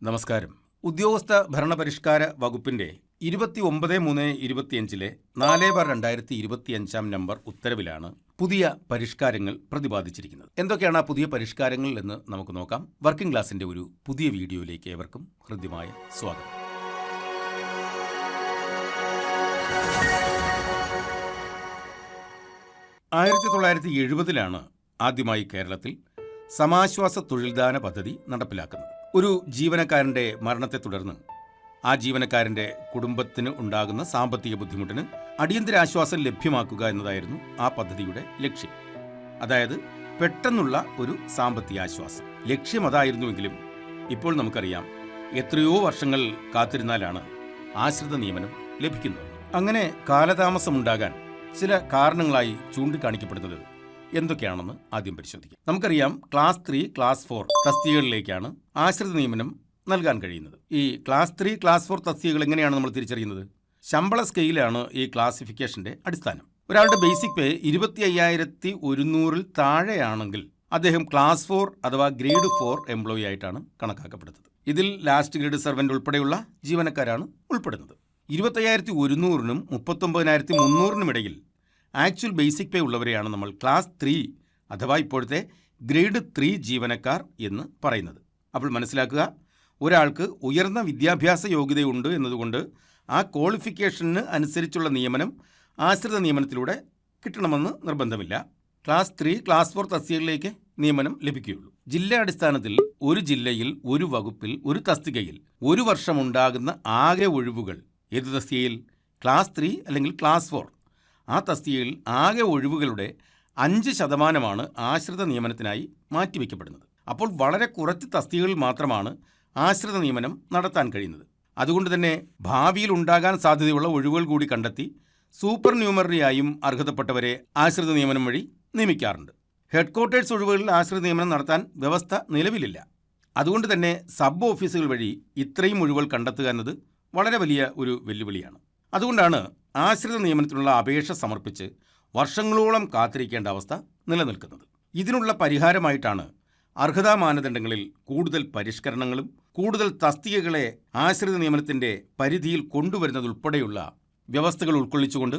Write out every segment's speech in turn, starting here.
നമസ്കാരം. ഉദ്യോഗസ്ഥ ഭരണപരിഷ്കാര വകുപ്പിന്റെ 29/3/25 4/2025 നമ്പർ ഉത്തരവിലാണ് പുതിയ പരിഷ്കാരങ്ങൾ പ്രതിപാദിച്ചിരിക്കുന്നത്. എന്തൊക്കെയാണ് ആ പുതിയ പരിഷ്കാരങ്ങൾ എന്ന് നമുക്ക് നോക്കാം. വർക്കിംഗ് ക്ലാസിന്റെ ഒരു പുതിയ വീഡിയോയിലേക്ക് ഏവർക്കും ഹൃദ്യമായ സ്വാഗതം. ആയിരത്തി 1970 ആദ്യമായി കേരളത്തിൽ സമാശ്വാസ തൊഴിൽദാന പദ്ധതി നടപ്പിലാക്കുന്നത്. ഒരു ജീവനക്കാരൻ്റെ മരണത്തെ തുടർന്ന് ആ ജീവനക്കാരൻ്റെ കുടുംബത്തിന് ഉണ്ടാകുന്ന സാമ്പത്തിക ബുദ്ധിമുട്ടിന് അടിയന്തരാശ്വാസം ലഭ്യമാക്കുക എന്നതായിരുന്നു ആ പദ്ധതിയുടെ ലക്ഷ്യം. അതായത് പെട്ടെന്നുള്ള ഒരു സാമ്പത്തിക ആശ്വാസം. ലക്ഷ്യം അതായിരുന്നുവെങ്കിലും ഇപ്പോൾ നമുക്കറിയാം എത്രയോ വർഷങ്ങൾ കാത്തിരുന്നാലാണ് ആശ്രിത നിയമനം ലഭിക്കുന്നത്. അങ്ങനെ കാലതാമസമുണ്ടാകാൻ ചില കാരണങ്ങളായി ചൂണ്ടിക്കാണിക്കപ്പെടുന്നത് എന്തൊക്കെയാണെന്ന് ആദ്യം പരിശോധിക്കാം. നമുക്കറിയാം ക്ലാസ് 3, ക്ലാസ് 4 തസ്തികകളിലേക്കാണ് ആശ്രിത നിയമനം നൽകാൻ കഴിയുന്നത്. ഈ ക്ലാസ് 3, ക്ലാസ് 4 തസ്തികകൾ എങ്ങനെയാണ് നമ്മൾ തിരിച്ചറിയുന്നത്? ശമ്പള സ്കെയിലാണ് ഈ ക്ലാസിഫിക്കേഷന്റെ അടിസ്ഥാനം. ഒരാളുടെ ബേസിക് പേ 25,100 താഴെയാണെങ്കിൽ അദ്ദേഹം ക്ലാസ് 4 അഥവാ ഗ്രേഡ് 4 എംപ്ലോയി ആയിട്ടാണ് കണക്കാക്കപ്പെടുന്നത്. ഇതിൽ ലാസ്റ്റ് ഗ്രേഡ് സർവന്റ് ഉൾപ്പെടെയുള്ള ജീവനക്കാരാണ് ഉൾപ്പെടുന്നത്. 25,100-നും 39,300-നും ഇടയിൽ ആക്ച്വൽ ബേസിക് പേ ഉള്ളവരെയാണ് നമ്മൾ ക്ലാസ് 3 അഥവാ ഇപ്പോഴത്തെ ഗ്രേഡ് 3 ജീവനക്കാർ എന്ന് പറയുന്നത്. അപ്പോൾ മനസ്സിലാക്കുക, ഒരാൾക്ക് ഉയർന്ന വിദ്യാഭ്യാസ യോഗ്യതയുണ്ട് എന്നതുകൊണ്ട് ആ ക്വാളിഫിക്കേഷന് അനുസരിച്ചുള്ള നിയമനം ആശ്രിത നിയമനത്തിലൂടെ കിട്ടണമെന്ന് നിർബന്ധമില്ല. ക്ലാസ് 3, ക്ലാസ് 4 തസ്തികകളിലേക്ക് നിയമനം ലഭിക്കുകയുള്ളൂ. ജില്ലാ അടിസ്ഥാനത്തിൽ ഒരു ജില്ലയിൽ, ഒരു വകുപ്പിൽ, ഒരു തസ്തികയിൽ ഒരു വർഷമുണ്ടാകുന്ന ആകെ ഒഴിവുകൾ ഏത് തസ്തികയിൽ? ക്ലാസ് 3 അല്ലെങ്കിൽ ക്ലാസ് 4. ആ തസ്തികയിൽ ആകെ ഒഴിവുകളുടെ 5% ആശ്രിത നിയമനത്തിനായി മാറ്റിവെക്കപ്പെടുന്നത്. അപ്പോൾ വളരെ കുറച്ച് തസ്തികകളിൽ മാത്രമാണ് ആശ്രിത നിയമനം നടത്താൻ കഴിയുന്നത്. അതുകൊണ്ട് തന്നെ ഭാവിയിൽ ഉണ്ടാകാൻ സാധ്യതയുള്ള ഒഴിവുകൾ കൂടി കണ്ടെത്തി സൂപ്പർ ന്യൂമറിയായും അർഹതപ്പെട്ടവരെ ആശ്രിത നിയമനം വഴി നിയമിക്കാറുണ്ട്. ഹെഡ്ക്വാർട്ടേഴ്സ് ഒഴിവുകളിൽ ആശ്രിത നിയമനം നടത്താൻ വ്യവസ്ഥ നിലവിലില്ല. അതുകൊണ്ട് തന്നെ സബ് ഓഫീസുകൾ വഴി ഇത്രയും ഒഴിവുകൾ കണ്ടെത്തുക എന്നത് വളരെ വലിയ ഒരു വെല്ലുവിളിയാണ്. അതുകൊണ്ടാണ് ആശ്രിത നിയമനത്തിനുള്ള അപേക്ഷ സമർപ്പിച്ച് വർഷങ്ങളോളം കാത്തിരിക്കേണ്ട അവസ്ഥ നിലനിൽക്കുന്നത്. ഇതിനുള്ള പരിഹാരമായിട്ടാണ് അർഹതാ മാനദണ്ഡങ്ങളിൽ കൂടുതൽ പരിഷ്കരണങ്ങളും കൂടുതൽ തസ്തികകളെ ആശ്രിത നിയമനത്തിന്റെ പരിധിയിൽ കൊണ്ടുവരുന്നതുൾപ്പെടെയുള്ള വ്യവസ്ഥകൾ ഉൾക്കൊള്ളിച്ചുകൊണ്ട്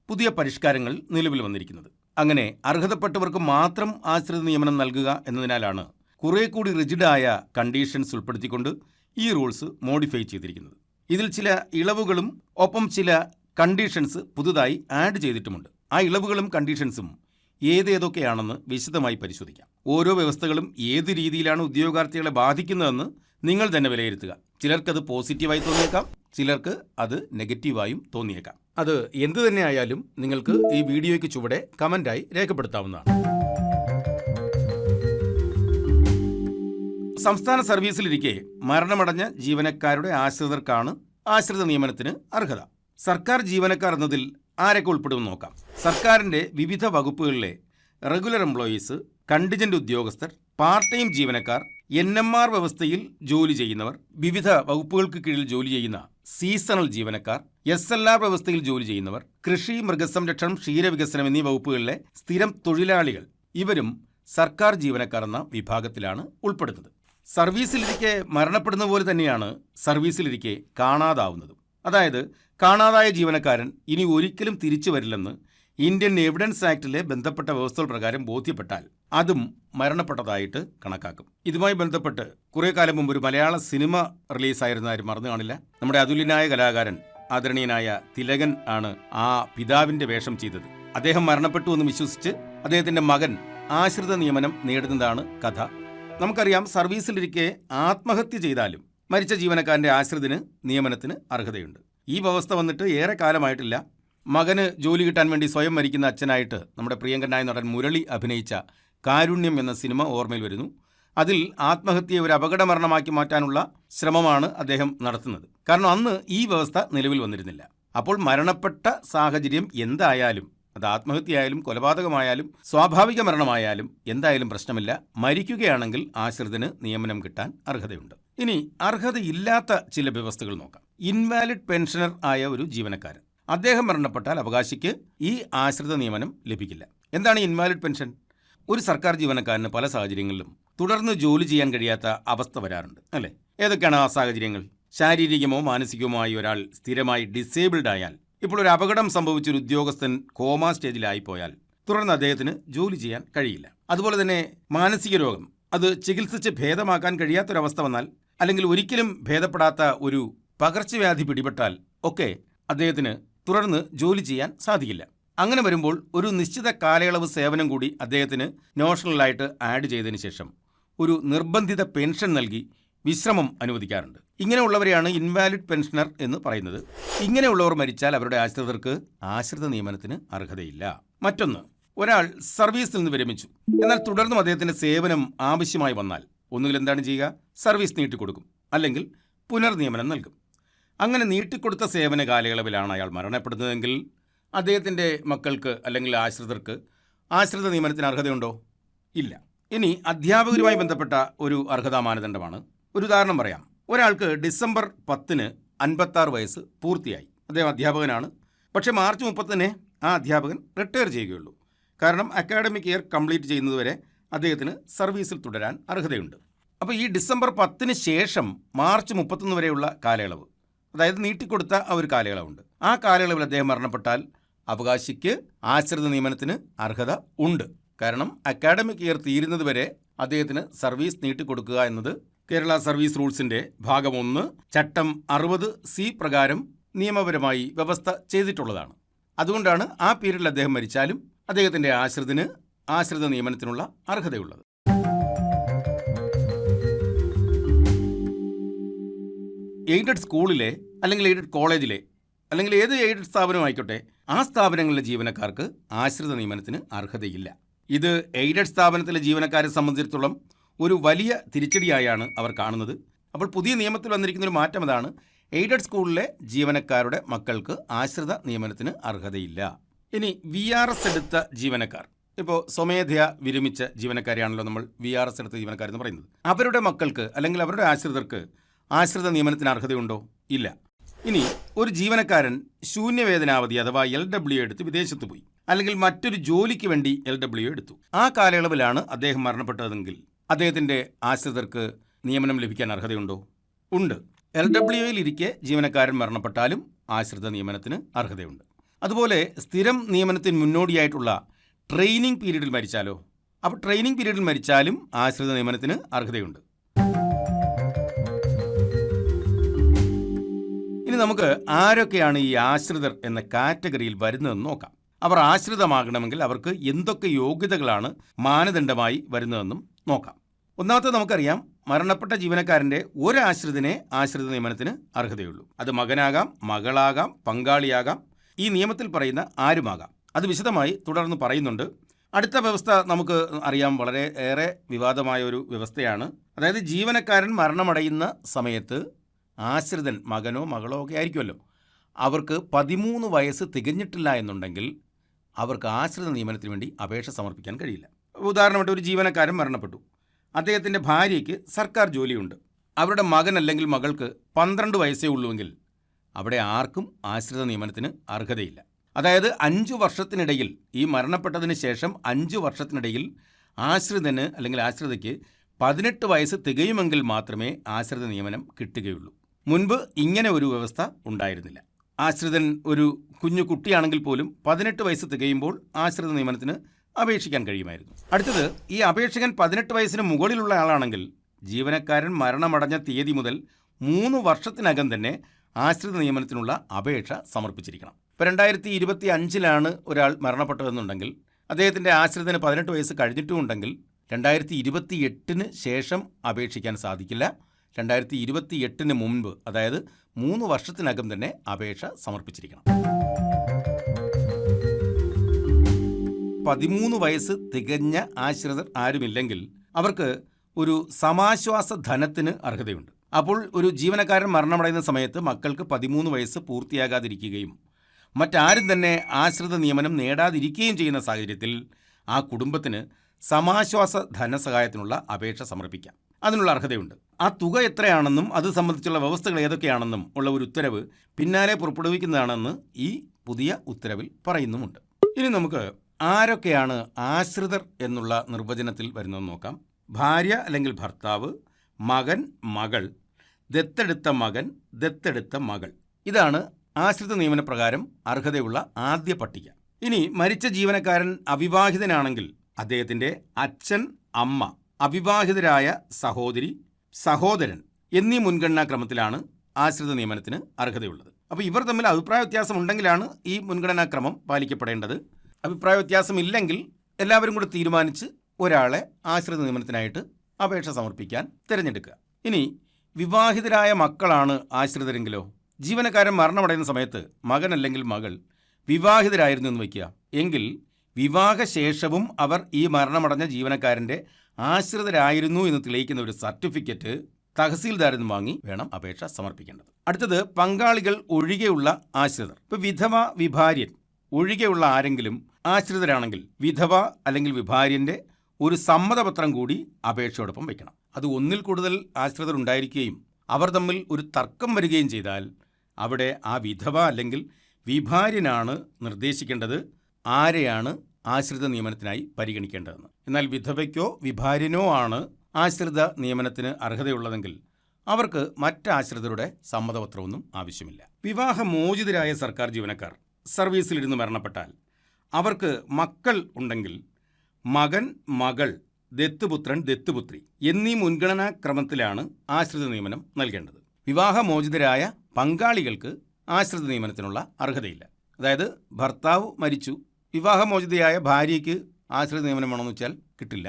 പുതിയ പരിഷ്കാരങ്ങൾ നിലവിൽ വന്നിരിക്കുന്നത്. അങ്ങനെ അർഹതപ്പെട്ടവർക്ക് മാത്രം ആശ്രിത നിയമനം നൽകുക എന്നതിനാലാണ് കുറെ കൂടി റിജിഡായ കണ്ടീഷൻസ് ഉൾപ്പെടുത്തിക്കൊണ്ട് ഈ റൂൾസ് മോഡിഫൈ ചെയ്തിരിക്കുന്നത്. ഇതിൽ ചില ഇളവുകളും ഒപ്പം ചില കണ്ടീഷൻസ് പുതുതായി ആഡ് ചെയ്തിട്ടുമുണ്ട്. ആ ഇളവുകളും കണ്ടീഷൻസും ഏതൊക്കെയാണെന്ന് വിശദമായി പരിശോധിക്കാം. ഓരോ വ്യവസ്ഥകളും ഏത് രീതിയിലാണ് ഉദ്യോഗാർത്ഥികളെ ബാധിക്കുന്നതെന്ന് നിങ്ങൾ തന്നെ വിലയിരുത്തുക. ചിലർക്കത് പോസിറ്റീവായി തോന്നിയേക്കാം, ചിലർക്ക് അത് നെഗറ്റീവായും തോന്നിയേക്കാം. അത് എന്തു തന്നെയായാലും നിങ്ങൾക്ക് ഈ വീഡിയോയ്ക്ക് ചുവടെ കമന്റായി രേഖപ്പെടുത്താവുന്നതാണ്. സംസ്ഥാന സർവീസിലിരിക്കെ മരണമടഞ്ഞ ജീവനക്കാരുടെ ആശ്രിതർക്കാണ് ആശ്രിത നിയമനത്തിന് അർഹത. സർക്കാർ ജീവനക്കാർ എന്നതിൽ ആരൊക്കെ ഉൾപ്പെടുമെന്ന് നോക്കാം. സർക്കാരിൻ്റെ വിവിധ വകുപ്പുകളിലെ റെഗുലർ എംപ്ലോയീസ്, കണ്ടിജന്റ് ഉദ്യോഗസ്ഥർ, പാർട്ട് ടൈം ജീവനക്കാർ, NMR വ്യവസ്ഥയിൽ ജോലി ചെയ്യുന്നവർ, വിവിധ വകുപ്പുകൾക്ക് കീഴിൽ ജോലി ചെയ്യുന്ന സീസണൽ ജീവനക്കാർ, SLR വ്യവസ്ഥയിൽ ജോലി ചെയ്യുന്നവർ, കൃഷി, മൃഗസംരക്ഷണം, ക്ഷീരവികസനം എന്നീ വകുപ്പുകളിലെ സ്ഥിരം തൊഴിലാളികൾ, ഇവരും സർക്കാർ ജീവനക്കാർ എന്ന വിഭാഗത്തിലാണ് ഉൾപ്പെടുന്നത്. സർവീസിലിരിക്കെ മരണപ്പെടുന്ന പോലെ തന്നെയാണ് സർവീസിലിരിക്കെ കാണാതാവുന്നതും. അതായത് കാണാതായ ജീവനക്കാരൻ ഇനി ഒരിക്കലും തിരിച്ചു വരില്ലെന്ന് ഇന്ത്യൻ എവിഡൻസ് ആക്ടിലെ ബന്ധപ്പെട്ട വ്യവസ്ഥകൾ പ്രകാരം ബോധ്യപ്പെട്ടാൽ അതും മരണപ്പെട്ടതായിട്ട് കണക്കാക്കും. ഇതുമായി ബന്ധപ്പെട്ട് കുറേ കാലം മുമ്പ് ഒരു മലയാള സിനിമ റിലീസായിരുന്ന ആരും മറന്നു കാണില്ല. നമ്മുടെ അതുല്യനായ കലാകാരൻ ആദരണീയനായ തിലകൻ ആണ് ആ പിതാവിന്റെ വേഷം ചെയ്തത്. അദ്ദേഹം മരണപ്പെട്ടു എന്ന് വിശ്വസിച്ച് അദ്ദേഹത്തിന്റെ മകൻ ആശ്രിത നിയമനം നേടുന്നതാണ് കഥ. നമുക്കറിയാം, സർവീസിലിരിക്കെ ആത്മഹത്യ ചെയ്താലും മരിച്ച ജീവനക്കാരൻ്റെ ആശ്രിതന് നിയമനത്തിന് അർഹതയുണ്ട്. ഈ വ്യവസ്ഥ വന്നിട്ട് ഏറെ കാലമായിട്ടില്ല. മകന് ജോലി കിട്ടാൻ വേണ്ടി സ്വയം മരിക്കുന്ന അച്ഛനായിട്ട് നമ്മുടെ പ്രിയങ്കരനായ നടൻ മുരളി അഭിനയിച്ച കാരുണ്യം എന്ന സിനിമ ഓർമ്മയിൽ വരുന്നു. അതിൽ ആത്മഹത്യയെ ഒരു അപകടമരണമാക്കി മാറ്റാനുള്ള ശ്രമമാണ് അദ്ദേഹം നടത്തുന്നത്. കാരണം അന്ന് ഈ വ്യവസ്ഥ നിലവിൽ വന്നിരുന്നില്ല. അപ്പോൾ മരണപ്പെട്ട സാഹചര്യം എന്തായാലും, അത് ആത്മഹത്യയായാലും കൊലപാതകമായാലും സ്വാഭാവിക മരണമായാലും എന്തായാലും പ്രശ്നമില്ല. മരിക്കുകയാണെങ്കിൽ ആശ്രിതന് നിയമനം കിട്ടാൻ അർഹതയുണ്ട്. ഇനി അർഹതയില്ലാത്ത ചില വ്യവസ്ഥകൾ നോക്കാം. ഇൻവാലിഡ് പെൻഷനർ ആയ ഒരു ജീവനക്കാരൻ, അദ്ദേഹം മരണപ്പെട്ടാൽ അവകാശിക്ക് ഈ ആശ്രിത നിയമനം ലഭിക്കില്ല. എന്താണ് ഇൻവാലിഡ് പെൻഷൻ? ഒരു സർക്കാർ ജീവനക്കാരന് പല സാഹചര്യങ്ങളിലും തുടർന്ന് ജോലി ചെയ്യാൻ കഴിയാത്ത അവസ്ഥ വരാറുണ്ട്, അല്ലേ? ഏതൊക്കെയാണ് ആ സാഹചര്യങ്ങൾ? ശാരീരികമോ മാനസികമോ ഒരാൾ സ്ഥിരമായി ഡിസേബിൾഡ് ആയാൽ, ഇപ്പോൾ ഒരു അപകടം സംഭവിച്ചൊരു ഉദ്യോഗസ്ഥൻ കോമാ സ്റ്റേജിലായിപ്പോയാൽ തുടർന്ന് അദ്ദേഹത്തിന് ജോലി ചെയ്യാൻ കഴിയില്ല. അതുപോലെ തന്നെ മാനസിക രോഗം അത് ചികിത്സിച്ച് ഭേദമാക്കാൻ കഴിയാത്തൊരവസ്ഥ വന്നാൽ, അല്ലെങ്കിൽ ഒരിക്കലും ഭേദപ്പെടാത്ത ഒരു പകർച്ചവ്യാധി പിടിപെട്ടാൽ ഒക്കെ അദ്ദേഹത്തിന് തുടർന്ന് ജോലി ചെയ്യാൻ സാധിക്കില്ല. അങ്ങനെ വരുമ്പോൾ ഒരു നിശ്ചിത കാലയളവ് സേവനം കൂടി അദ്ദേഹത്തിന് നോഷണലായിട്ട് ആഡ് ചെയ്തതിന് ശേഷം ഒരു നിർബന്ധിത പെൻഷൻ നൽകി വിശ്രമം അനുവദിക്കാറുണ്ട്. ഇങ്ങനെയുള്ളവരെയാണ് ഇൻവാലിഡ് പെൻഷനർ എന്ന് പറയുന്നത്. ഇങ്ങനെയുള്ളവർ മരിച്ചാൽ അവരുടെ ആശ്രിതർക്ക് ആശ്രിത നിയമനത്തിന് അർഹതയില്ല. മറ്റൊന്ന്, ഒരാൾ സർവീസിൽ നിന്ന് വിരമിച്ചു, എന്നാൽ തുടർന്നും അദ്ദേഹത്തിന്റെ സേവനം ആവശ്യമായി വന്നാൽ ഒന്നുകിൽ എന്താണ് ചെയ്യുക? സർവീസ് നീട്ടിക്കൊടുക്കും, അല്ലെങ്കിൽ പുനർനിയമനം നൽകും. അങ്ങനെ നീട്ടിക്കൊടുത്ത സേവന കാലയളവിലാണ് അയാൾ മരണപ്പെടുന്നതെങ്കിൽ അദ്ദേഹത്തിൻ്റെ മക്കൾക്ക് അല്ലെങ്കിൽ ആശ്രിതർക്ക് ആശ്രിത നിയമനത്തിന് അർഹതയുണ്ടോ? ഇല്ല. ഇനി അധ്യാപകരുമായി ബന്ധപ്പെട്ട ഒരു അർഹതാ മാനദണ്ഡമാണ്. ഒരു ഉദാഹരണം പറയാം. ഒരാൾക്ക് ഡിസംബർ 10 56 വയസ്സ് പൂർത്തിയായി. അദ്ദേഹം അധ്യാപകനാണ്. പക്ഷേ മാർച്ച് 30 ആ അധ്യാപകൻ റിട്ടയർ ചെയ്യുകയുള്ളൂ. കാരണം അക്കാഡമിക് ഇയർ കംപ്ലീറ്റ് ചെയ്യുന്നതുവരെ അദ്ദേഹത്തിന് സർവീസിൽ തുടരാൻ അർഹതയുണ്ട്. അപ്പോൾ ഈ ഡിസംബർ 10 ശേഷം മാർച്ച് 31 വരെയുള്ള കാലയളവ്, അതായത് നീട്ടിക്കൊടുത്ത ആ ഒരു കാലയളവുണ്ട്. ആ കാലയളവിൽ അദ്ദേഹം മരണപ്പെട്ടാൽ അവകാശിക്ക് ആശ്രിത നിയമനത്തിന് അർഹത ഉണ്ട്. കാരണം അക്കാഡമിക് ഇയർ തീരുന്നതുവരെ അദ്ദേഹത്തിന് സർവീസ് നീട്ടിക്കൊടുക്കുക എന്നത് കേരള സർവീസ് റൂൾസിന്റെ ഭാഗം 1 ചട്ടം 60C പ്രകാരം നിയമപരമായി വ്യവസ്ഥ ചെയ്തിട്ടുള്ളതാണ്. അതുകൊണ്ടാണ് ആ പീരീഡിൽ അദ്ദേഹം മരിച്ചാലും അദ്ദേഹത്തിന്റെ ആശ്രിതന് ആശ്രിത നിയമനത്തിനുള്ള അർഹതയുള്ളത്. എയ്ഡഡ് സ്കൂളിലെ അല്ലെങ്കിൽ എയ്ഡഡ് കോളേജിലെ അല്ലെങ്കിൽ ഏത് എയ്ഡഡ് സ്ഥാപനമായിക്കോട്ടെ, ആ സ്ഥാപനങ്ങളിലെ ജീവനക്കാർക്ക് ആശ്രിത നിയമനത്തിന് അർഹതയില്ല. ഇത് എയ്ഡഡ് സ്ഥാപനത്തിലെ ജീവനക്കാരെ സംബന്ധിച്ചിടത്തോളം ഒരു വലിയ തിരിച്ചടിയായാണ് അവർ കാണുന്നത്. അപ്പോൾ പുതിയ നിയമത്തിൽ വന്നിരിക്കുന്ന ഒരു മാറ്റം അതാണ്. എയ്ഡഡ് സ്കൂളിലെ ജീവനക്കാരുടെ മക്കൾക്ക് ആശ്രിത നിയമനത്തിന് അർഹതയില്ല. ഇനി VRS എടുത്ത ജീവനക്കാർ, ഇപ്പോൾ സ്വമേധയാ വിരമിച്ച ജീവനക്കാരെയാണല്ലോ നമ്മൾ VRS എടുത്ത ജീവനക്കാരെന്ന് പറയുന്നത്. അവരുടെ മക്കൾക്ക് അല്ലെങ്കിൽ അവരുടെ ആശ്രിതർക്ക് ആശ്രിത നിയമനത്തിന് അർഹതയുണ്ടോ? ഇല്ല. ഇനി ഒരു ജീവനക്കാരൻ ശൂന്യവേതനാവധി അഥവാ LW എടുത്ത് വിദേശത്ത് പോയി, അല്ലെങ്കിൽ മറ്റൊരു ജോലിക്ക് വേണ്ടി LW എടുത്തു. ആ കാലയളവിലാണ് അദ്ദേഹം മരണപ്പെട്ടതെങ്കിൽ അദ്ദേഹത്തിന്റെ ആശ്രിതർക്ക് നിയമനം ലഭിക്കാൻ അർഹതയുണ്ടോ? ഉണ്ട്. LWയിൽ ഇരിക്കെ ജീവനക്കാരൻ മരണപ്പെട്ടാലും ആശ്രിത നിയമനത്തിന് അർഹതയുണ്ട്. അതുപോലെ സ്ഥിരം നിയമനത്തിന് മുന്നോടിയായിട്ടുള്ള ട്രെയിനിങ് പീരീഡിൽ മരിച്ചാലോ? അപ്പോൾ ട്രെയിനിങ് പീരീഡിൽ മരിച്ചാലും ആശ്രിത നിയമനത്തിന് അർഹതയുണ്ട്. ഇനി നമുക്ക് ആരൊക്കെയാണ് ഈ ആശ്രിതർ എന്ന കാറ്റഗറിയിൽ വരുന്നതെന്ന് നോക്കാം. അവർ ആശ്രിതമാകണമെങ്കിൽ അവർക്ക് എന്തൊക്കെ യോഗ്യതകളാണ് മാനദണ്ഡമായി വരുന്നതെന്നും നോക്കാം. ഒന്നാമത്തെ നമുക്കറിയാം, മരണപ്പെട്ട ജീവനക്കാരൻ്റെ ഒരാശ്രിതനെ ആശ്രിത നിയമനത്തിന് അർഹതയുള്ളൂ. അത് മകനാകാം, മകളാകാം, പങ്കാളിയാകാം, ഈ നിയമത്തിൽ പറയുന്ന ആരുമാകാം. അത് വിശദമായി തുടർന്ന് പറയുന്നുണ്ട്. അടുത്ത വ്യവസ്ഥ നമുക്ക് അറിയാം, വളരെ ഏറെ വിവാദമായ ഒരു വ്യവസ്ഥയാണ്. അതായത് ജീവനക്കാരൻ മരണമടയുന്ന സമയത്ത് ആശ്രിതൻ മകനോ മകളോ ഒക്കെ ആയിരിക്കുമല്ലോ, അവർക്ക് 13 വയസ്സ് തികഞ്ഞിട്ടില്ല എന്നുണ്ടെങ്കിൽ അവർക്ക് ആശ്രിത നിയമനത്തിന് വേണ്ടി അപേക്ഷ സമർപ്പിക്കാൻ കഴിയില്ല. ഉദാഹരണമായിട്ട് ഒരു ജീവനക്കാരൻ മരണപ്പെട്ടു, അദ്ദേഹത്തിൻ്റെ ഭാര്യയ്ക്ക് സർക്കാർ ജോലിയുണ്ട്, അവരുടെ മകൻ അല്ലെങ്കിൽ മകൾക്ക് 12 വയസ്സേ ഉള്ളുവെങ്കിൽ അവിടെ ആർക്കും ആശ്രിത നിയമനത്തിന് അർഹതയില്ല. അതായത് 5 വർഷത്തിനിടയിൽ, ഈ മരണപ്പെട്ടതിന് ശേഷം 5 വർഷത്തിനിടയിൽ ആശ്രിതന് അല്ലെങ്കിൽ ആശ്രിതയ്ക്ക് 18 വയസ്സ് തികയുമെങ്കിൽ മാത്രമേ ആശ്രിത നിയമനം കിട്ടുകയുള്ളൂ. മുൻപ് ഇങ്ങനെ ഒരു വ്യവസ്ഥ ഉണ്ടായിരുന്നില്ല. ആശ്രിതൻ ഒരു കുഞ്ഞു കുട്ടിയാണെങ്കിൽ പോലും 18 വയസ്സ് തികയുമ്പോൾ ആശ്രിത നിയമനത്തിന് അപേക്ഷിക്കാൻ കഴിയുമായിരുന്നു. അടുത്തത്, ഈ അപേക്ഷകൻ 18 വയസ്സിന് മുകളിലുള്ള ആളാണെങ്കിൽ ജീവനക്കാരൻ മരണമടഞ്ഞ തീയതി മുതൽ 3 വർഷത്തിനകം തന്നെ ആശ്രിത നിയമനത്തിനുള്ള അപേക്ഷ സമർപ്പിച്ചിരിക്കണം. ഇപ്പോൾ 2025 ഒരാൾ മരണപ്പെട്ടതെന്നുണ്ടെങ്കിൽ അദ്ദേഹത്തിൻ്റെ ആശ്രിതന് 18 വയസ്സ് കഴിഞ്ഞിട്ടുമുണ്ടെങ്കിൽ 2028 ശേഷം അപേക്ഷിക്കാൻ സാധിക്കില്ല. 2028 മുൻപ്, അതായത് 3 വർഷത്തിനകം തന്നെ അപേക്ഷ സമർപ്പിച്ചിരിക്കണം. 13 വയസ്സ് തികഞ്ഞ ആശ്രിതർ ആരുമില്ലെങ്കിൽ അവർക്ക് ഒരു സമാശ്വാസ ധനത്തിന് അർഹതയുണ്ട്. അപ്പോൾ ഒരു ജീവനക്കാരൻ മരണമടയുന്ന സമയത്ത് മക്കൾക്ക് 13 വയസ്സ് പൂർത്തിയാകാതിരിക്കുകയും മറ്റാരും തന്നെ ആശ്രിത നിയമനം നേടാതിരിക്കുകയും ചെയ്യുന്ന സാഹചര്യത്തിൽ ആ കുടുംബത്തിന് സമാശ്വാസ ധനസഹായത്തിനുള്ള അപേക്ഷ സമർപ്പിക്കാം. അതിനുള്ള അർഹതയുണ്ട്. ആ തുക എത്രയാണെന്നും അത് സംബന്ധിച്ചുള്ള വ്യവസ്ഥകൾ ഏതൊക്കെയാണെന്നും ഉള്ള ഒരു ഉത്തരവ് പിന്നാലെ പുറപ്പെടുവിക്കുന്നതാണെന്ന് ഈ പുതിയ ഉത്തരവിൽ പറയുന്നുമുണ്ട്. ഇനി നമുക്ക് ആരൊക്കെയാണ് ആശ്രിതർ എന്നുള്ള നിർവചനത്തിൽ വരുന്നതെന്ന് നോക്കാം. ഭാര്യ അല്ലെങ്കിൽ ഭർത്താവ്, മകൻ, മകൾ, ദത്തെടുത്ത മകൻ, ദത്തെടുത്ത മകൾ. ഇതാണ് ആശ്രിത നിയമനപ്രകാരം അർഹതയുള്ള ആദ്യ പട്ടിക. ഇനി മരിച്ച ജീവനക്കാരൻ അവിവാഹിതനാണെങ്കിൽ അദ്ദേഹത്തിൻ്റെ അച്ഛൻ, അമ്മ, അവിവാഹിതരായ സഹോദരി, സഹോദരൻ എന്നീ മുൻഗണനാ ക്രമത്തിലാണ് ആശ്രിത നിയമനത്തിന് അർഹതയുള്ളത്. അപ്പോൾ ഇവർ തമ്മിൽ അഭിപ്രായ വ്യത്യാസം ഉണ്ടെങ്കിലാണ് ഈ മുൻഗണനാക്രമം പാലിക്കപ്പെടേണ്ടത്. അഭിപ്രായ വ്യത്യാസം ഇല്ലെങ്കിൽ എല്ലാവരും കൂടി തീരുമാനിച്ച് ഒരാളെ ആശ്രിത നിയമനത്തിനായിട്ട് അപേക്ഷ സമർപ്പിക്കാൻ തിരഞ്ഞെടുക്കുക. ഇനി വിവാഹിതരായ മക്കളാണ് ആശ്രിതരെങ്കിലോ, ജീവനക്കാരൻ മരണമടയുന്ന സമയത്ത് മകൻ അല്ലെങ്കിൽ മകൾ വിവാഹിതരായിരുന്നു എന്ന് വയ്ക്കുക, എങ്കിൽ വിവാഹശേഷവും അവർ ഈ മരണമടഞ്ഞ ജീവനക്കാരൻ്റെ ആശ്രിതരായിരുന്നു എന്ന് തെളിയിക്കുന്ന ഒരു സർട്ടിഫിക്കറ്റ് തഹസീൽദാരിൽ നിന്ന് വാങ്ങി വേണം അപേക്ഷ സമർപ്പിക്കേണ്ടത്. അടുത്തത് പങ്കാളികൾ ഒഴികെയുള്ള ആശ്രിതർ. ഇപ്പോൾ വിധവ, വിഭാര്യൻ ഒഴികെയുള്ള ആരെങ്കിലും ആശ്രിതരാണെങ്കിൽ വിധവ അല്ലെങ്കിൽ വിഭാര്യൻ്റെ ഒരു സമ്മതപത്രം കൂടി അപേക്ഷയോടൊപ്പം വയ്ക്കണം. അത് ഒന്നിൽ കൂടുതൽ ആശ്രിതർ ഉണ്ടായിരിക്കുകയും അവർ തമ്മിൽ ഒരു തർക്കം വരികയും ചെയ്താൽ അവിടെ ആ വിധവ അല്ലെങ്കിൽ വിഭാര്യനാണ് നിർദ്ദേശിക്കേണ്ടത് ആരെയാണ് ആശ്രിത നിയമനത്തിനായി പരിഗണിക്കേണ്ടതെന്ന്. എന്നാൽ വിധവയ്ക്കോ വിഭാര്യനോ ആണ് ആശ്രിത നിയമനത്തിന് അർഹതയുള്ളതെങ്കിൽ അവർക്ക് മറ്റാശ്രിതരുടെ സമ്മതപത്രമൊന്നും ആവശ്യമില്ല. വിവാഹമോചിതരായ സർക്കാർ ജീവനക്കാർ സർവീസിലിരുന്ന് മരണപ്പെട്ടാൽ അവർക്ക് മക്കൾ ഉണ്ടെങ്കിൽ മകൻ, മകൾ, ദത്തുപുത്രൻ, ദത്തുപുത്രി എന്നീ മുൻഗണനാ ക്രമത്തിലാണ് ആശ്രിത നിയമനം നൽകേണ്ടത്. വിവാഹമോചിതരായ പങ്കാളികൾക്ക് ആശ്രിത നിയമനത്തിനുള്ള അർഹതയില്ല. അതായത് ഭർത്താവ് മരിച്ചു, വിവാഹമോചിതയായ ഭാര്യയ്ക്ക് ആശ്രിത നിയമനം വേണമെന്ന് വെച്ചാൽ കിട്ടില്ല,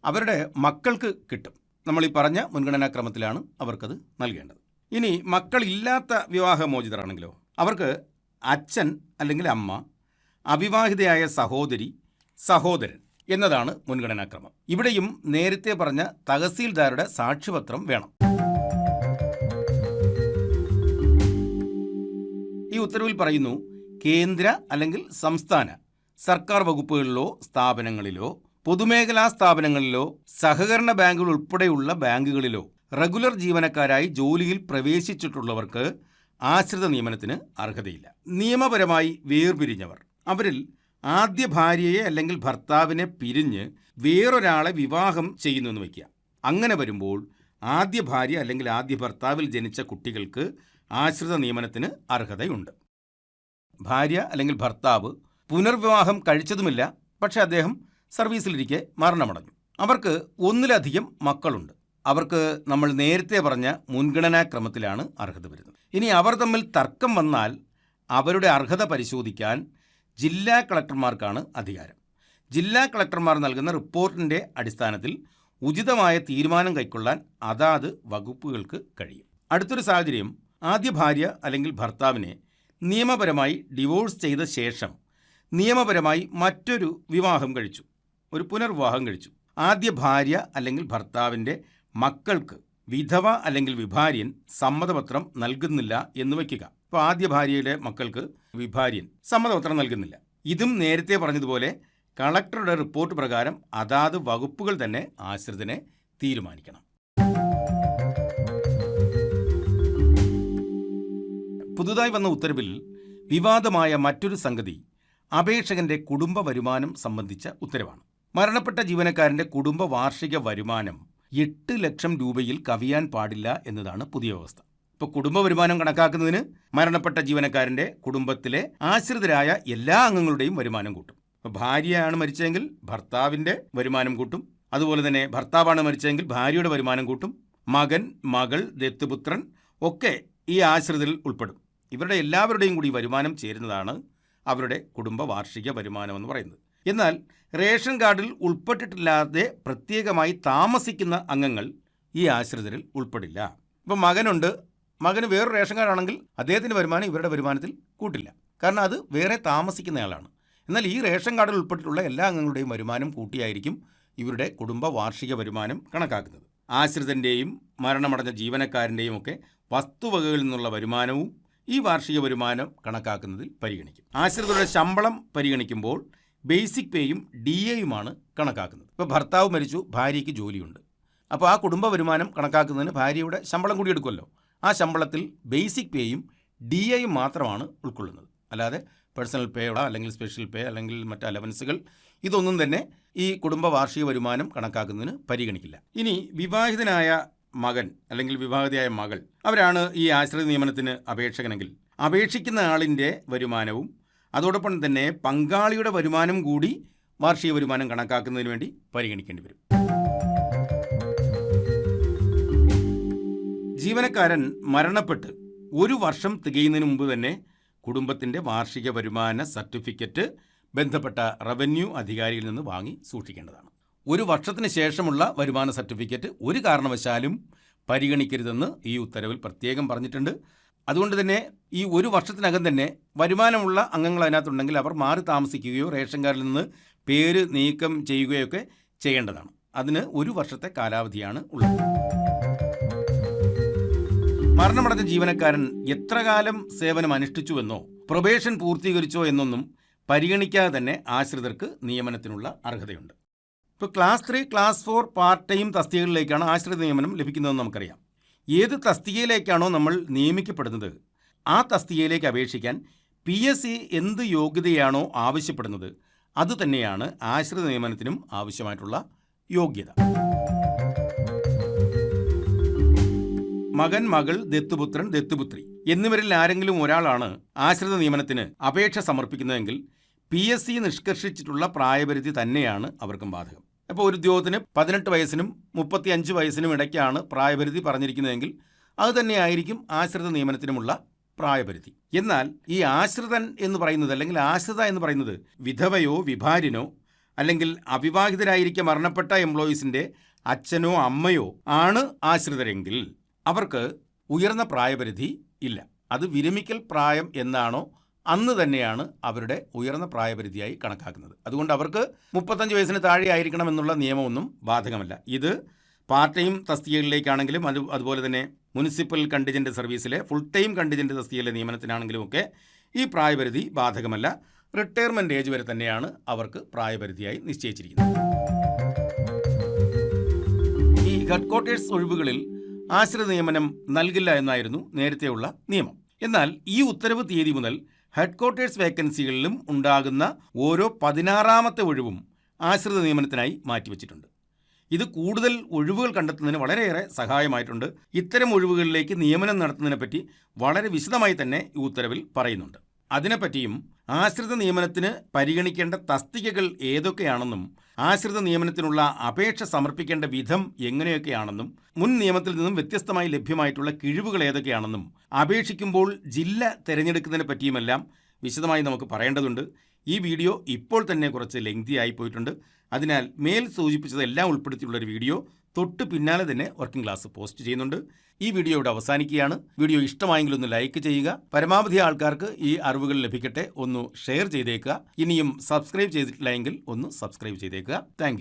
അവരുടെ മക്കൾക്ക് കിട്ടും. നമ്മൾ ഈ പറഞ്ഞ മുൻഗണനാക്രമത്തിലാണ് അവർക്കത് നൽകേണ്ടത്. ഇനി മക്കളില്ലാത്ത വിവാഹമോചിതരാണെങ്കിലോ അവർക്ക് അച്ഛൻ അല്ലെങ്കിൽ അമ്മ, അവിവാഹിതയായ സഹോദരി, സഹോദരൻ എന്നതാണ് മുൻഗണനാക്രമം. ഇവിടെയും നേരത്തെ പറഞ്ഞ തഹസീൽദാരുടെ സാക്ഷ്യപത്രം വേണം. ഈ ഉത്തരവിൽ പറയുന്നു, കേന്ദ്ര അല്ലെങ്കിൽ സംസ്ഥാന സർക്കാർ വകുപ്പുകളിലോ സ്ഥാപനങ്ങളിലോ പൊതുമേഖലാ സ്ഥാപനങ്ങളിലോ സഹകരണ ബാങ്കുകൾ ഉൾപ്പെടെയുള്ള ബാങ്കുകളിലോ റെഗുലർ ജീവനക്കാരായി ജോലിയിൽ പ്രവേശിച്ചിട്ടുള്ളവർക്ക് ആശ്രിത നിയമനത്തിന് അർഹതയില്ല. നിയമപരമായി വേർപിരിഞ്ഞവർ, അവരിൽ ആദ്യ ഭാര്യയെ അല്ലെങ്കിൽ ഭർത്താവിനെ പിരിഞ്ഞ് വേറൊരാളെ വിവാഹം ചെയ്യുന്നുവെന്ന് വയ്ക്കുക. അങ്ങനെ വരുമ്പോൾ ആദ്യ ഭാര്യ അല്ലെങ്കിൽ ആദ്യ ഭർത്താവിൽ ജനിച്ച കുട്ടികൾക്ക് ആശ്രിത നിയമനത്തിന് അർഹതയുണ്ട്. ഭാര്യ അല്ലെങ്കിൽ ഭർത്താവ് പുനർവിവാഹം കഴിച്ചതുമില്ല, പക്ഷേ അദ്ദേഹം സർവീസിലിരിക്കെ മരണമടഞ്ഞു. അവർക്ക് ഒന്നിലധികം മക്കളുണ്ട്. അവർക്ക് നമ്മൾ നേരത്തെ പറഞ്ഞ മുൻഗണനാക്രമത്തിലാണ് അർഹത വരുന്നത്. ഇനി അവർ തമ്മിൽ തർക്കം വന്നാൽ അവരുടെ അർഹത പരിശോധിക്കാൻ ജില്ലാ കളക്ടർമാർക്കാണ് അധികാരം. ജില്ലാ കളക്ടർമാർ നൽകുന്ന റിപ്പോർട്ടിൻ്റെ അടിസ്ഥാനത്തിൽ ഉചിതമായ തീരുമാനം കൈക്കൊള്ളാൻ അതാത് വകുപ്പുകൾക്ക് കഴിയും. അടുത്തൊരു സാഹചര്യം, ആദ്യ ഭാര്യ അല്ലെങ്കിൽ ഭർത്താവിനെ നിയമപരമായി ഡിവോഴ്സ് ചെയ്ത ശേഷം നിയമപരമായി മറ്റൊരു വിവാഹം കഴിച്ചു, ഒരു പുനർവിവാഹം കഴിച്ചു. ആദ്യ ഭാര്യ അല്ലെങ്കിൽ ഭർത്താവിൻ്റെ മക്കൾക്ക് വിധവ അല്ലെങ്കിൽ വിഭാര്യൻ സമ്മതപത്രം നൽകുന്നില്ല എന്ന് വയ്ക്കുക. ഇപ്പോൾ ആദ്യ ഭാര്യയുടെ മക്കൾക്ക് വിഭാര്യൻ സമ്മതപത്രം നൽകുന്നില്ല. ഇതും നേരത്തെ പറഞ്ഞതുപോലെ കളക്ടറുടെ റിപ്പോർട്ട് പ്രകാരം അതാത് വകുപ്പുകൾ തന്നെ ആശ്രിതനെ തീരുമാനിക്കണം. പുതുതായി വന്ന ഉത്തരവിൽ വിവാദമായ മറ്റൊരു സംഗതി അപേക്ഷകന്റെ കുടുംബ വരുമാനം സംബന്ധിച്ച ഉത്തരവാണ്. മരണപ്പെട്ട ജീവനക്കാരൻ്റെ കുടുംബ വാർഷിക വരുമാനം 8 ലക്ഷം രൂപയിൽ കവിയാൻ പാടില്ല എന്നതാണ് പുതിയ വ്യവസ്ഥ. ഇപ്പോൾ കുടുംബ വരുമാനം കണക്കാക്കുന്നതിന് മരണപ്പെട്ട ജീവനക്കാരൻ്റെ കുടുംബത്തിലെ ആശ്രിതരായ എല്ലാ അംഗങ്ങളുടെയും വരുമാനം കൂട്ടും. ഇപ്പോൾ ഭാര്യയാണ് മരിച്ചതെങ്കിൽ ഭർത്താവിൻ്റെ വരുമാനം കൂട്ടും, അതുപോലെ തന്നെ ഭർത്താവാണ് മരിച്ചതെങ്കിൽ ഭാര്യയുടെ വരുമാനം കൂട്ടും, മകൻ, മകൾ, ദത്തുപുത്രൻ ഒക്കെ ഈ ആശ്രിതരിൽ ഉൾപ്പെടും. ഇവരുടെ എല്ലാവരുടെയും കൂടി വരുമാനം ചേരുന്നതാണ് അവരുടെ കുടുംബ വാർഷിക വരുമാനം എന്ന് പറയുന്നത്. എന്നാൽ റേഷൻ കാർഡിൽ ഉൾപ്പെട്ടിട്ടില്ലാതെ പ്രത്യേകമായി താമസിക്കുന്ന അംഗങ്ങൾ ഈ ആശ്രിതരിൽ ഉൾപ്പെടില്ല. ഇപ്പം മകനുണ്ട്, മകന് വേറൊരു റേഷൻ കാർഡാണെങ്കിൽ അദ്ദേഹത്തിൻ്റെ വരുമാനം ഇവരുടെ വരുമാനത്തിൽ കൂട്ടില്ല, കാരണം അത് വേറെ താമസിക്കുന്നയാളാണ്. എന്നാൽ ഈ റേഷൻ കാർഡിൽ ഉൾപ്പെട്ടിട്ടുള്ള എല്ലാ അംഗങ്ങളുടെയും വരുമാനം കൂട്ടിയായിരിക്കും ഇവരുടെ കുടുംബ വാർഷിക വരുമാനം കണക്കാക്കുന്നത്. ആശ്രിതൻ്റെയും മരണമടഞ്ഞ ജീവനക്കാരൻ്റെയും ഒക്കെ വസ്തുവകകളിൽ നിന്നുള്ള വരുമാനവും ഈ വാർഷിക വരുമാനം കണക്കാക്കുന്നതിൽ പരിഗണിക്കും. ആശ്രിതരുടെ ശമ്പളം പരിഗണിക്കുമ്പോൾ ബേസിക് പേയും DAയുമാണ് കണക്കാക്കുന്നത്. ഇപ്പോൾ ഭർത്താവ് മരിച്ചു, ഭാര്യയ്ക്ക് ജോലിയുണ്ട്. അപ്പോൾ ആ കുടുംബ വരുമാനം കണക്കാക്കുന്നതിന് ഭാര്യയുടെ ശമ്പളം കൂടി എടുക്കുമല്ലോ. ആ ശമ്പളത്തിൽ ബേസിക് പേയും DAയും മാത്രമാണ് ഉൾക്കൊള്ളുന്നത്. അല്ലാതെ പേഴ്സണൽ പേയുടെ അല്ലെങ്കിൽ സ്പെഷ്യൽ പേ അല്ലെങ്കിൽ മറ്റ് അലവൻസുകൾ ഇതൊന്നും തന്നെ ഈ കുടുംബ വാർഷിക വരുമാനം കണക്കാക്കുന്നതിന് പരിഗണിക്കില്ല. ഇനി വിവാഹിതനായ മകൻ അല്ലെങ്കിൽ വിവാഹിതയായ മകൾ അവരാണ് ഈ ആശ്രിത നിയമനത്തിന് അപേക്ഷകനെങ്കിൽ അപേക്ഷിക്കുന്ന ആളിൻ്റെ വരുമാനവും അതോടൊപ്പം തന്നെ പങ്കാളിയുടെ വരുമാനം കൂടി വാർഷിക വരുമാനം കണക്കാക്കുന്നതിന് വേണ്ടി പരിഗണിക്കേണ്ടി വരും. ജീവനക്കാരൻ മരണപ്പെട്ട് 1 വർഷം തികയുന്നതിന് മുമ്പ് തന്നെ കുടുംബത്തിൻ്റെ വാർഷിക വരുമാന സർട്ടിഫിക്കറ്റ് ബന്ധപ്പെട്ട റവന്യൂ അധികാരിയിൽ നിന്ന് വാങ്ങി സൂക്ഷിക്കേണ്ടതാണ്. 1 വർഷത്തിന് ശേഷമുള്ള വരുമാന സർട്ടിഫിക്കറ്റ് ഒരു കാരണവശാലും പരിഗണിക്കരുതെന്ന് ഈ ഉത്തരവിൽ പ്രത്യേകം പറഞ്ഞിട്ടുണ്ട്. അതുകൊണ്ട് തന്നെ ഈ 1 വർഷത്തിനകം തന്നെ വരുമാനമുള്ള അംഗങ്ങൾ അതിനകത്തുണ്ടെങ്കിൽ അവർ മാറി താമസിക്കുകയോ റേഷൻ കാർഡിൽ നിന്ന് പേര് നീക്കം ചെയ്യുകയൊക്കെ ചെയ്യേണ്ടതാണ്. അതിന് 1 വർഷത്തെ കാലാവധിയാണ് ഉള്ളത്. മരണമടഞ്ഞ ജീവനക്കാരൻ എത്ര കാലം സേവനം അനുഷ്ഠിച്ചുവെന്നോ പ്രൊബേഷൻ പൂർത്തീകരിച്ചോ എന്നൊന്നും പരിഗണിക്കാതെ തന്നെ ആശ്രിതർക്ക് നിയമനത്തിനുള്ള അർഹതയുണ്ട്. ഇപ്പോൾ ക്ലാസ് 3, ക്ലാസ് 4 പാർട്ട് ടൈം തസ്തികകളിലേക്കാണ് ആശ്രിത നിയമനം ലഭിക്കുന്നതെന്ന് നമുക്കറിയാം. ഏത് തസ്തികയിലേക്കാണോ നമ്മൾ നിയമിക്കപ്പെടുന്നത് ആ തസ്തികയിലേക്ക് അപേക്ഷിക്കാൻ PSC എന്ത് യോഗ്യതയാണോ ആവശ്യപ്പെടുന്നത് അതുതന്നെയാണ് ആശ്രിത നിയമനത്തിനും ആവശ്യമായിട്ടുള്ള യോഗ്യത. മകൻ, മകൾ, ദത്തുപുത്രൻ, ദത്തുപുത്രി എന്നിവരിൽ ആരെങ്കിലും ഒരാളാണ് ആശ്രിത നിയമനത്തിന് അപേക്ഷ സമർപ്പിക്കുന്നതെങ്കിൽ PSC നിഷ്കർഷിച്ചിട്ടുള്ള പ്രായപരിധി തന്നെയാണ് അവർക്കും ബാധകം. അപ്പോൾ ഒരു ഉദ്യോഗത്തിന് 18 വയസ്സിനും 35 വയസ്സിനും ഇടയ്ക്കാണ് പ്രായപരിധി പറഞ്ഞിരിക്കുന്നതെങ്കിൽ അതുതന്നെയായിരിക്കും ആശ്രിത നിയമനത്തിനുമുള്ള പ്രായപരിധി. എന്നാൽ ഈ ആശ്രിതൻ എന്ന് പറയുന്നത് അല്ലെങ്കിൽ ആശ്രിത എന്ന് പറയുന്നത് വിധവയോ വിഭാര്യനോ അല്ലെങ്കിൽ അവിവാഹിതരായിരിക്കെ മരണപ്പെട്ട എംപ്ലോയീസിൻ്റെ അച്ഛനോ അമ്മയോ ആണ് ആശ്രിതരെങ്കിൽ അവർക്ക് ഉയർന്ന പ്രായപരിധി ഇല്ല. അത് വിരമിക്കൽ പ്രായം എന്നാണോ അന്ന് തന്നെയാണ് അവരുടെ ഉയർന്ന പ്രായപരിധിയായി കണക്കാക്കുന്നത്. അതുകൊണ്ട് അവർക്ക് 35 വയസ്സിന് താഴെ ആയിരിക്കണം എന്നുള്ള നിയമമൊന്നും ബാധകമല്ല. ഇത് പാർട്ട് ടൈം തസ്തികകളിലേക്കാണെങ്കിലും അതുപോലെ തന്നെ municipal contingent സർവീസിലെ full time contingent തസ്തികയിലെ നിയമനത്തിനാണെങ്കിലുമൊക്കെ ഈ പ്രായപരിധി ബാധകമല്ല. റിട്ടയർമെൻറ്റ് ഏജ് വരെ തന്നെയാണ് അവർക്ക് പ്രായപരിധിയായി നിശ്ചയിച്ചിരിക്കുന്നത്. ഈ ഹെഡ്ക്വാർട്ടേഴ്സ് ഒഴിവുകളിൽ ആശ്രിത നിയമനം നൽകില്ല എന്നായിരുന്നു നേരത്തെയുള്ള നിയമം. എന്നാൽ ഈ ഉത്തരവ് തീയതി മുതൽ ഹെഡ്ക്വാർട്ടേഴ്സ് വേക്കൻസികളിലും ഉണ്ടാകുന്ന ഓരോ 16ാമത്തെ ഒഴിവും ആശ്രിത നിയമനത്തിനായി മാറ്റിവെച്ചിട്ടുണ്ട്. ഇത് കൂടുതൽ ഒഴിവുകൾ കണ്ടെത്തുന്നതിന് വളരെയേറെ സഹായമായിട്ടുണ്ട്. ഇത്തരം ഒഴിവുകളിലേക്ക് നിയമനം നടത്തുന്നതിനെപ്പറ്റി വളരെ വിശദമായി തന്നെ ഈ ഉത്തരവിൽ പറയുന്നുണ്ട്. അതിനെപ്പറ്റിയും ആശ്രിത നിയമനത്തിന് പരിഗണിക്കേണ്ട തസ്തികകൾ ഏതൊക്കെയാണെന്നും ആശ്രിത നിയമനത്തിനുള്ള അപേക്ഷ സമർപ്പിക്കേണ്ട വിധം എങ്ങനെയൊക്കെയാണെന്നും മുൻ നിയമത്തിൽ നിന്നും വ്യത്യസ്തമായി ലഭ്യമായിട്ടുള്ള കിഴിവുകൾ ഏതൊക്കെയാണെന്നും അപേക്ഷിക്കുമ്പോൾ ജില്ല തിരഞ്ഞെടുക്കുന്നതിനെ പറ്റിയുമെല്ലാം വിശദമായി നമുക്ക് പറയേണ്ടതുണ്ട്. ഈ വീഡിയോ ഇപ്പോൾ തന്നെ കുറച്ച് ലെങ്തി ആയിപ്പോയിട്ടുണ്ട്. അതിനാൽ മേൽ സൂചിപ്പിച്ചതെല്ലാം ഉൾപ്പെടുത്തിയുള്ളൊരു വീഡിയോ തൊട്ട് പിന്നാലെ തന്നെ വർക്കിംഗ് ക്ലാസ് പോസ്റ്റ് ചെയ്യുന്നുണ്ട്. ഈ വീഡിയോ ഇവിടെ അവസാനിക്കുകയാണ്. വീഡിയോ ഇഷ്ടമായെങ്കിൽ ഒന്ന് ലൈക്ക് ചെയ്യുക. പരമാവധി ആൾക്കാർക്ക് ഈ അറിവുകൾ ലഭിക്കട്ടെ. ഒന്ന് ഷെയർ ചെയ്തേക്കുക. ഇനിയും സബ്സ്ക്രൈബ് ചെയ്തിട്ടില്ല എങ്കിൽ ഒന്ന് സബ്സ്ക്രൈബ് ചെയ്തേക്കുക. താങ്ക്